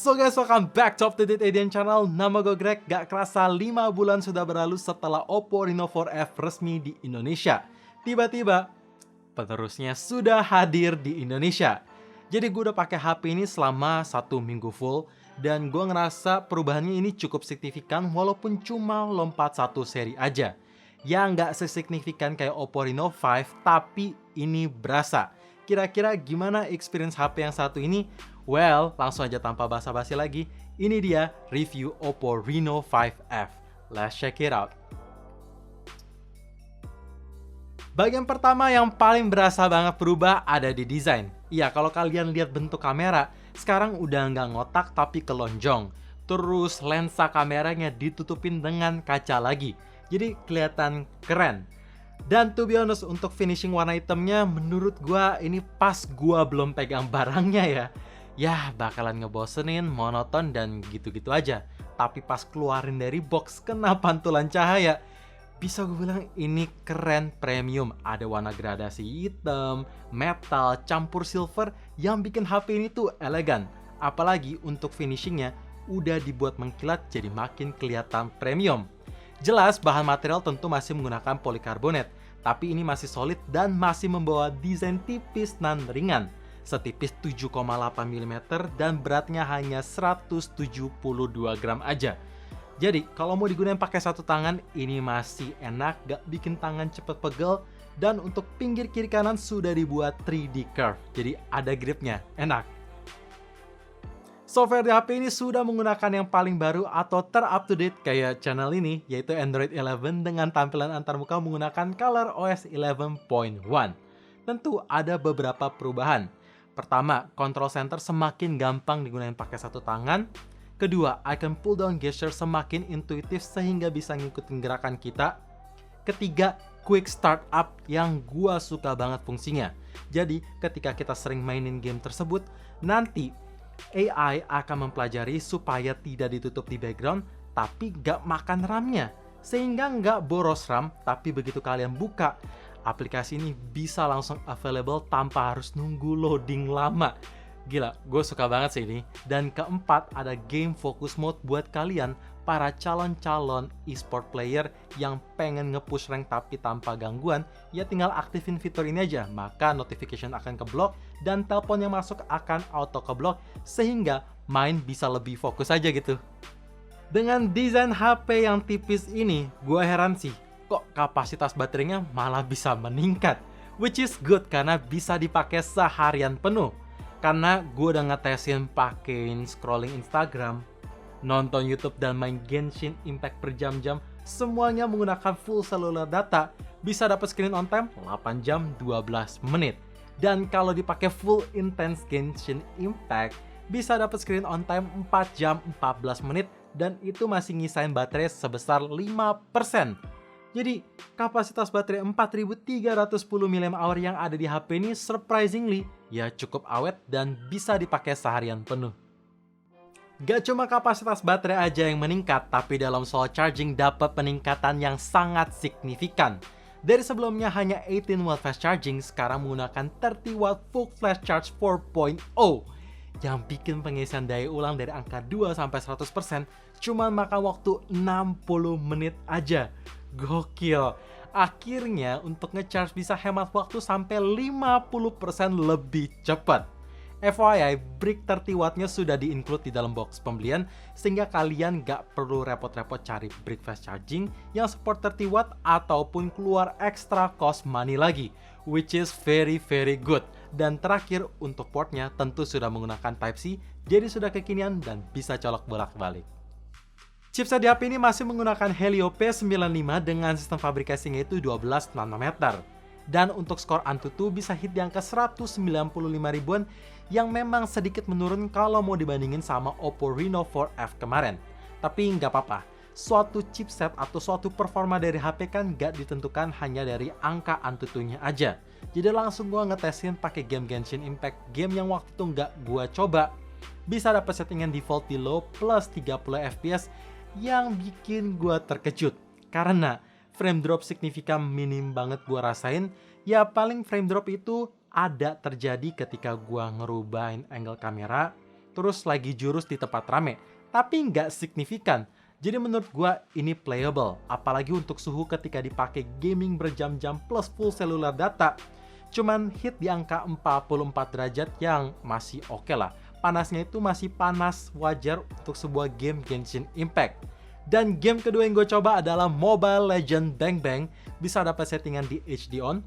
So guys, welcome back to Up to Date Edian Channel. Nama gue Greg. Gak kerasa 5 bulan sudah berlalu setelah Oppo Reno 4F resmi di Indonesia. Tiba-tiba penerusnya sudah hadir di Indonesia. Jadi gue udah pakai HP ini selama 1 minggu full, dan gue ngerasa perubahannya ini cukup signifikan walaupun cuma lompat 1 seri aja. Ya nggak sesignifikan kayak Oppo Reno 5, tapi ini berasa. Kira-kira gimana experience HP yang satu ini? Well, langsung aja tanpa basa-basi lagi, ini dia review Oppo Reno 5F. Let's check it out. Bagian pertama yang paling berasa banget berubah ada di desain. Iya, kalau kalian lihat bentuk kamera, sekarang udah nggak ngotak tapi kelonjong. Terus lensa kameranya ditutupin dengan kaca lagi. Jadi kelihatan keren. Dan to be honest, untuk finishing warna hitamnya menurut gua ini pas gua belum pegang barangnya ya. Ya bakalan ngebosenin, monoton, dan gitu-gitu aja. Tapi pas keluarin dari box kena pantulan cahaya, bisa gue bilang ini keren premium. Ada warna gradasi hitam, metal, campur silver yang bikin HP ini tuh elegan. Apalagi untuk finishingnya udah dibuat mengkilat jadi makin kelihatan premium. Jelas bahan material tentu masih menggunakan polikarbonat, tapi ini masih solid dan masih membawa desain tipis nan ringan. Setipis 7,8 mm dan beratnya hanya 172 gram aja. Jadi kalau mau digunakan pakai satu tangan ini masih enak, gak bikin tangan cepet pegel. Dan untuk pinggir kiri kanan sudah dibuat 3D curve, jadi ada gripnya, enak. Software di HP ini sudah menggunakan yang paling baru atau ter-up-to-date kayak channel ini, yaitu Android 11 dengan tampilan antarmuka menggunakan ColorOS 11.1. Tentu ada beberapa perubahan. Pertama, control center semakin gampang digunakan pakai satu tangan. Kedua, icon pull down gesture semakin intuitif sehingga bisa ngikutin gerakan kita. Ketiga, quick start up yang gua suka banget fungsinya. Jadi, ketika kita sering mainin game tersebut, nanti AI akan mempelajari supaya tidak ditutup di background, tapi gak makan RAM-nya. Sehingga gak boros RAM, tapi begitu kalian buka, aplikasi ini bisa langsung available tanpa harus nunggu loading lama. Gila, gue suka banget sih ini. Dan keempat, ada game focus mode buat kalian, para calon-calon e-sport player yang pengen nge-push rank tapi tanpa gangguan, ya tinggal aktifin fitur ini aja, maka notification akan keblok dan telepon yang masuk akan auto keblok, sehingga main bisa lebih fokus aja gitu. Dengan desain HP yang tipis ini, gue heran sih, kok kapasitas baterainya malah bisa meningkat. Which is good karena bisa dipakai seharian penuh. Karena gue udah ngetesin pakein scrolling Instagram, nonton YouTube, dan main Genshin Impact berjam-jam, semuanya menggunakan full cellular data, bisa dapat screen on time 8 jam 12 menit. Dan kalau dipakai full intense Genshin Impact, bisa dapat screen on time 4 jam 14 menit, dan itu masih ngisain baterai sebesar 5%. Jadi, kapasitas baterai 4310 mAh yang ada di HP ini surprisingly ya cukup awet dan bisa dipakai seharian penuh. Gak cuma kapasitas baterai aja yang meningkat, tapi dalam soal charging dapat peningkatan yang sangat signifikan. Dari sebelumnya hanya 18W fast charging, sekarang menggunakan 30W full flash charge 4.0 yang bikin pengisian daya ulang dari angka 2-100% cuma makan waktu 60 menit aja. Gokil. Akhirnya untuk ngecharge bisa hemat waktu sampai 50% lebih cepat. FYI, brick 30W-nya sudah di-include di dalam box pembelian, sehingga kalian gak perlu repot-repot cari brick fast charging yang support 30W ataupun keluar extra cost money lagi, which is very good. Dan terakhir, untuk portnya tentu sudah menggunakan Type-C, jadi sudah kekinian dan bisa colok bolak-balik. Chipset di HP ini masih menggunakan Helio P95 dengan sistem fabrikasinya itu 12 nanometer. Dan untuk skor AnTuTu bisa hit di angka 195 ribuan yang memang sedikit menurun kalau mau dibandingin sama Oppo Reno 4F kemarin. Tapi nggak apa-apa, suatu chipset atau suatu performa dari HP kan nggak ditentukan hanya dari angka AnTuTu-nya aja. Jadi langsung gua ngetesin pakai game Genshin Impact, game yang waktu itu nggak gua coba. Bisa dapat settingan default di low plus 30 fps yang bikin gua terkejut. Karena frame drop signifikan minim banget gua rasain. Ya paling frame drop itu ada terjadi ketika gua ngerubahin angle kamera, terus lagi jurus di tempat rame, tapi nggak signifikan. Jadi menurut gua ini playable, apalagi untuk suhu ketika dipakai gaming berjam-jam plus full cellular data. Cuman hit di angka 44 derajat yang masih oke lah. Panasnya itu masih panas wajar untuk sebuah game Genshin Impact. Dan game kedua yang gue coba adalah Mobile Legends Bang Bang. Bisa dapat settingan di HD on,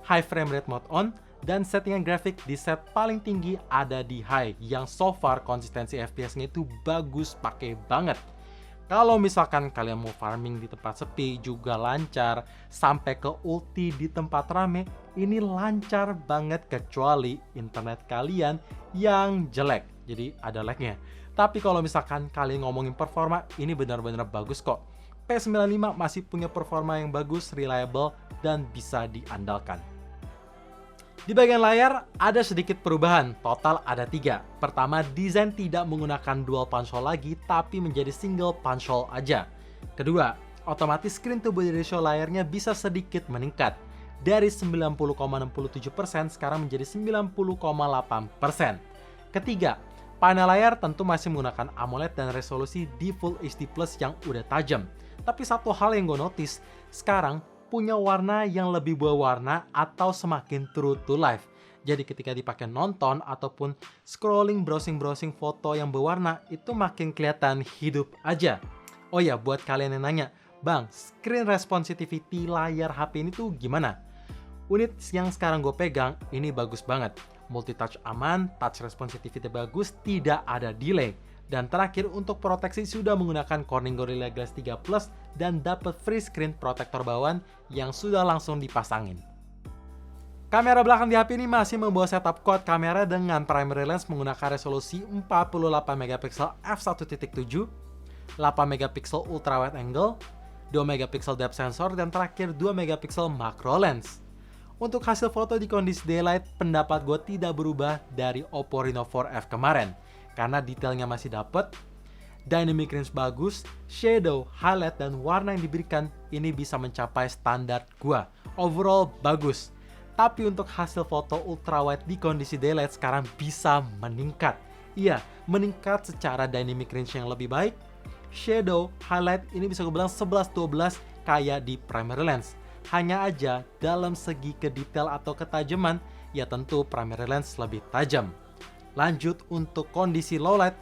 High Frame Rate Mode on, dan settingan grafik di set paling tinggi ada di High, yang so far konsistensi FPS-nya itu bagus, pakai banget. Kalau misalkan kalian mau farming di tempat sepi juga lancar, sampai ke ulti di tempat rame, ini lancar banget kecuali internet kalian yang jelek, jadi ada lag-nya. Tapi kalau misalkan kalian ngomongin performa, ini benar-benar bagus kok. P95 masih punya performa yang bagus, reliable, dan bisa diandalkan. Di bagian layar ada sedikit perubahan, total ada 3. Pertama, desain tidak menggunakan dual punch hole lagi, tapi menjadi single punch hole aja. Kedua, otomatis screen to body ratio layarnya bisa sedikit meningkat. Dari 90,67% sekarang menjadi 90,8%. Ketiga, panel layar tentu masih menggunakan AMOLED dan resolusi di Full HD Plus yang udah tajam. Tapi satu hal yang gue notice, sekarang punya warna yang lebih berwarna atau semakin true to life. Jadi ketika dipakai nonton ataupun scrolling browsing foto yang berwarna, itu makin kelihatan hidup aja. Oh ya, buat kalian yang nanya, Bang, screen responsitivity layar HP ini tuh gimana? Unit yang sekarang gue pegang ini bagus banget. Multi-touch aman, touch responsitivity bagus, tidak ada delay. Dan terakhir, untuk proteksi sudah menggunakan Corning Gorilla Glass 3 Plus dan dapat free screen protector bawaan yang sudah langsung dipasangin. Kamera belakang di HP ini masih membawa setup quad kamera dengan primary lens menggunakan resolusi 48 megapiksel f1.7, 8 megapiksel ultra wide angle, 2 megapiksel depth sensor, dan terakhir 2 megapiksel macro lens. Untuk hasil foto di kondisi daylight, pendapat gue tidak berubah dari Oppo Reno 4F kemarin. Karena detailnya masih dapet, dynamic range bagus, shadow, highlight, dan warna yang diberikan ini bisa mencapai standar gua. Overall bagus. Tapi untuk hasil foto ultrawide di kondisi daylight sekarang bisa meningkat. Iya, meningkat secara dynamic range yang lebih baik. Shadow, highlight ini bisa gue bilang 11-12 kayak di primary lens. Hanya aja dalam segi ke detail atau ketajaman, ya tentu primary lens lebih tajam. Lanjut untuk kondisi low light.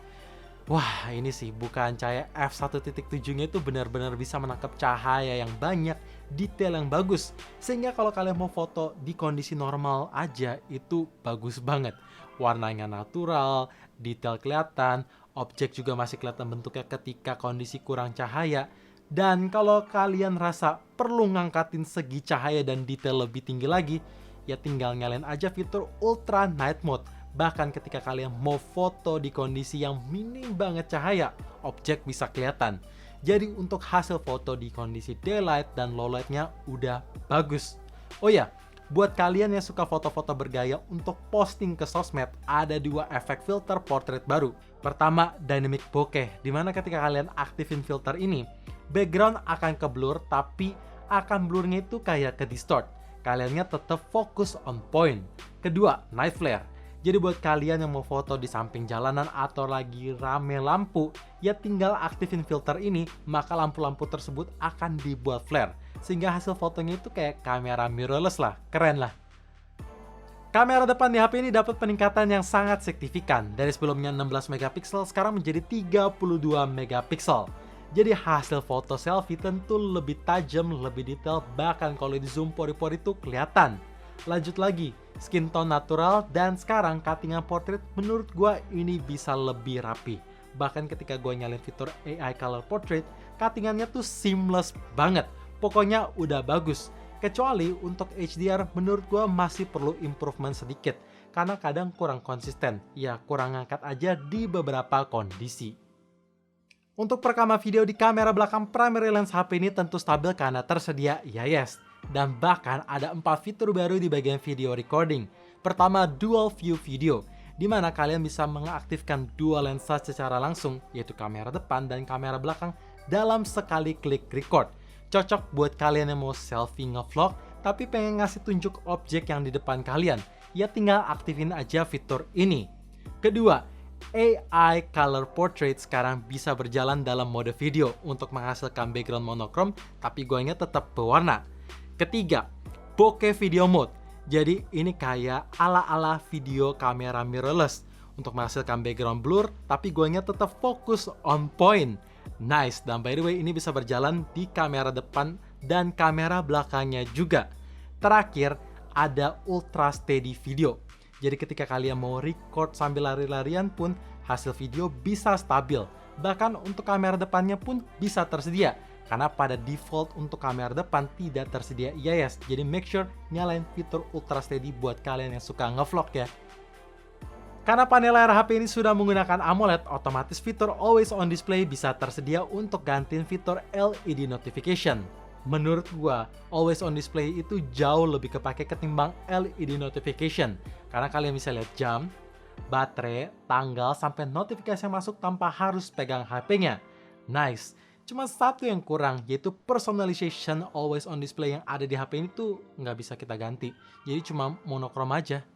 Wah, ini sih bukan cahaya f1.7-nya itu benar-benar bisa menangkap cahaya yang banyak, detail yang bagus. Sehingga kalau kalian mau foto di kondisi normal aja itu bagus banget. Warnanya natural, detail kelihatan, objek juga masih kelihatan bentuknya ketika kondisi kurang cahaya. Dan kalau kalian rasa perlu ngangkatin segi cahaya dan detail lebih tinggi lagi, ya tinggal nyalain aja fitur Ultra Night Mode. Bahkan ketika kalian mau foto di kondisi yang minim banget cahaya, objek bisa kelihatan. Jadi untuk hasil foto di kondisi daylight dan low lightnya udah bagus. Oh ya, buat kalian yang suka foto-foto bergaya untuk posting ke sosmed, ada 2 efek filter portrait baru. Pertama, dynamic bokeh, dimana ketika kalian aktifin filter ini, background akan ke blur, tapi akan blurnya itu kayak ke distort. Kaliannya tetap fokus on point. Kedua, night flare. Jadi buat kalian yang mau foto di samping jalanan atau lagi rame lampu, ya tinggal aktifin filter ini, maka lampu-lampu tersebut akan dibuat flare. Sehingga hasil fotonya itu kayak kamera mirrorless lah, keren lah. Kamera depan di HP ini dapat peningkatan yang sangat signifikan. Dari sebelumnya 16 megapiksel, sekarang menjadi 32 megapiksel. Jadi hasil foto selfie tentu lebih tajam, lebih detail, bahkan kalau di zoom pori-pori itu kelihatan. Lanjut lagi, skin tone natural, dan sekarang cuttingan portrait menurut gue ini bisa lebih rapi. Bahkan ketika gue nyalin fitur AI Color Portrait, cuttingannya tuh seamless banget. Pokoknya udah bagus. Kecuali untuk HDR menurut gue masih perlu improvement sedikit. Karena kadang kurang konsisten, ya kurang ngangkat aja di beberapa kondisi. Untuk perekaman video di kamera belakang primary lens HP ini tentu stabil karena tersedia IIS. Dan bahkan ada 4 fitur baru di bagian video recording. Pertama, dual view video, di mana kalian bisa mengaktifkan dua lensa secara langsung, yaitu kamera depan dan kamera belakang dalam sekali klik record. Cocok buat kalian yang mau selfie ngevlog, tapi pengen ngasih tunjuk objek yang di depan kalian, ya tinggal aktifin aja fitur ini. Kedua, AI Color Portrait sekarang bisa berjalan dalam mode video untuk menghasilkan background monokrom, tapi goingnya tetap berwarna. Ketiga, bokeh video mode. Jadi ini kayak ala-ala video kamera mirrorless untuk menghasilkan background blur, tapi goingnya tetap fokus on point. Nice, dan by the way ini bisa berjalan di kamera depan dan kamera belakangnya juga. Terakhir, ada ultra steady video. Jadi ketika kalian mau record sambil lari-larian pun, hasil video bisa stabil. Bahkan untuk kamera depannya pun bisa tersedia. Karena pada default untuk kamera depan tidak tersedia IIS. Jadi make sure nyalain fitur ultra steady buat kalian yang suka ngevlog ya. Karena panel layar HP ini sudah menggunakan AMOLED, otomatis fitur Always On Display bisa tersedia untuk gantiin fitur LED Notification. Menurut gua, Always On Display itu jauh lebih kepake ketimbang LED Notification. Karena kalian bisa lihat jam, baterai, tanggal, sampai notifikasi yang masuk tanpa harus pegang HP-nya. Nice. Cuma satu yang kurang, yaitu personalization Always On Display yang ada di HP ini tuh nggak bisa kita ganti. Jadi cuma monokrom aja.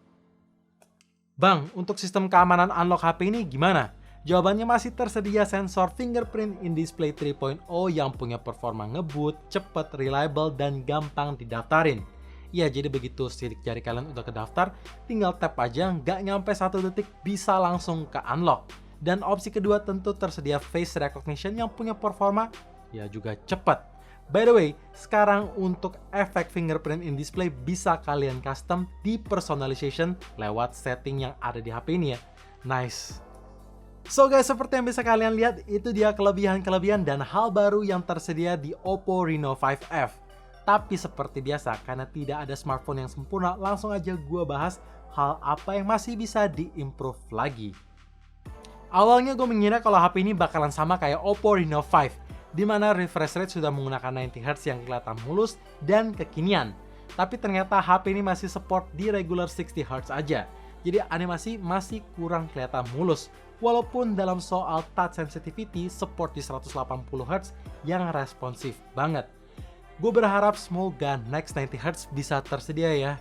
Bang, untuk sistem keamanan unlock HP ini gimana? Jawabannya masih tersedia sensor fingerprint in display 3.0 yang punya performa ngebut, cepet, reliable, dan gampang didaftarin. Ya, jadi begitu sidik jari kalian udah kedaftar, tinggal tap aja, nggak nyampe 1 detik bisa langsung ke unlock. Dan opsi kedua tentu tersedia face recognition yang punya performa ya juga cepat. By the way, sekarang untuk efek fingerprint in display bisa kalian custom di personalization lewat setting yang ada di HP ini ya. Nice. So guys, seperti yang bisa kalian lihat, itu dia kelebihan-kelebihan dan hal baru yang tersedia di Oppo Reno 5F. Tapi seperti biasa, karena tidak ada smartphone yang sempurna, langsung aja gua bahas hal apa yang masih bisa di-improve lagi. Awalnya gue mengira kalau HP ini bakalan sama kayak Oppo Reno 5, di mana refresh rate sudah menggunakan 90Hz yang kelihatan mulus dan kekinian. Tapi ternyata HP ini masih support di regular 60Hz aja. Jadi animasi masih kurang kelihatan mulus. Walaupun dalam soal touch sensitivity support di 180Hz yang responsif banget. Gue berharap semoga next 90Hz bisa tersedia ya.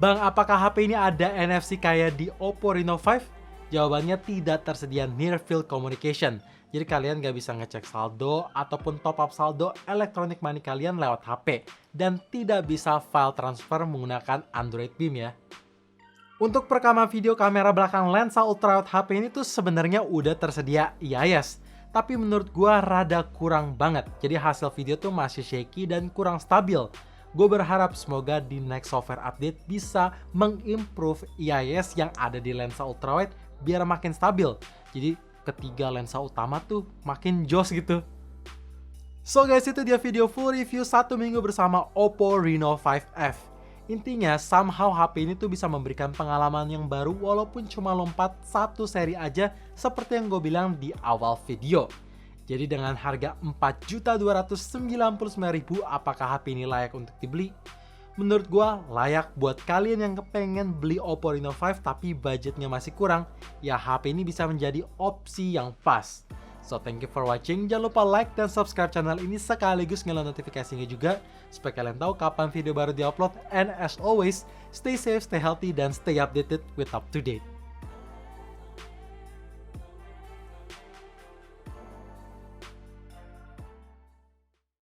Bang, apakah HP ini ada NFC kayak di Oppo Reno 5? Jawabannya tidak tersedia Near Field Communication. Jadi kalian nggak bisa ngecek saldo ataupun top up saldo elektronik money kalian lewat HP. Dan tidak bisa file transfer menggunakan Android Beam ya. Untuk perekaman video kamera belakang lensa ultrawide HP ini tuh sebenarnya udah tersedia IIS. Tapi menurut gua rada kurang banget. Jadi hasil video tuh masih shaky dan kurang stabil. Gue berharap semoga di next software update bisa mengimprove IIS yang ada di lensa ultrawide biar makin stabil. Jadi ketiga lensa utama tuh makin jos gitu. So guys, itu dia video full review 1 minggu bersama Oppo Reno 5F. Intinya somehow HP ini tuh bisa memberikan pengalaman yang baru walaupun cuma lompat satu seri aja seperti yang gue bilang di awal video. Jadi dengan harga 4.299.000 apakah HP ini layak untuk dibeli? Menurut gua layak buat kalian yang kepengen beli Oppo Reno 5 tapi budgetnya masih kurang. Ya HP ini bisa menjadi opsi yang pas. So thank you for watching. Jangan lupa like dan subscribe channel ini sekaligus nyalain notifikasinya juga supaya kalian tahu kapan video baru diupload. And as always, stay safe, stay healthy, dan stay updated with up to date.